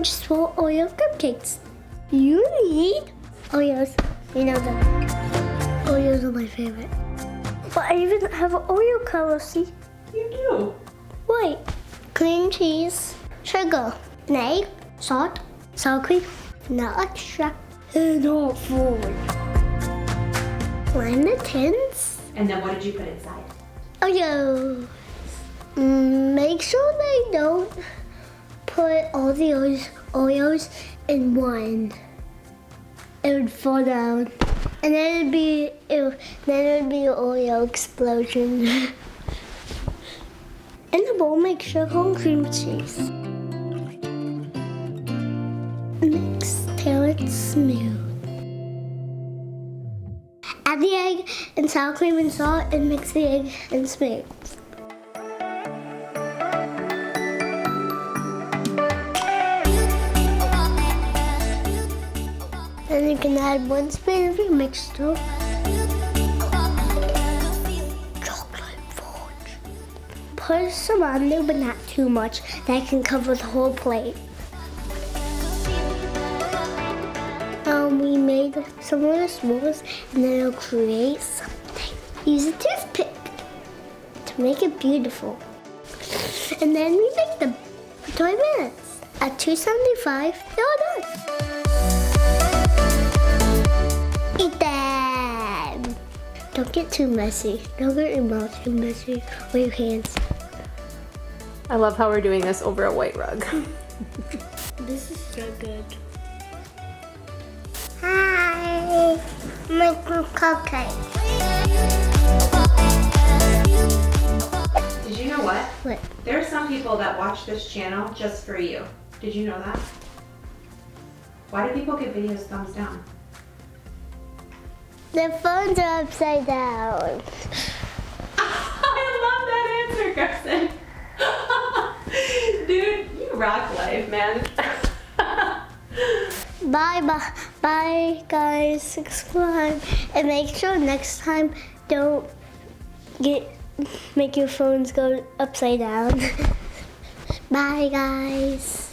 just for Oreo cupcakes. You need Oreos. You know them. Oreos are my favorite. But I even have an Oreo color, see? You do. Wait. Cream cheese, sugar, an egg, salt, sour cream, no extra, and hot food. Line the tins. And then what did you put inside? Oreos. Make sure they don't put all the Oreos in one. It would fall down. And then it would be an Oreo explosion. In the bowl, make sugar and cream cheese. Mix till it's smooth. Add the egg and sour cream and salt and mix the egg and smooth. Then you can add 1 spoon of your mixture. Chocolate fudge. Put some on there, but not too much. That can cover the whole plate. We made some of the swirls, and then it'll create something. Use a toothpick to make it beautiful. And then we make them for 20 minutes. At 275, they're all done. Eat them. Don't get too messy. Don't get your mouth too messy or your hands. I love how we're doing this over a white rug. This is so good. Hi, making cupcakes. Did you know what? What? There are some people that watch this channel just for you. Did you know that? Why do people give videos thumbs down? Their phones are upside down. I love that answer, Kathryn. Dude, you rock life, man. Bye guys, subscribe and make sure next time don't make your phones go upside down. Bye guys.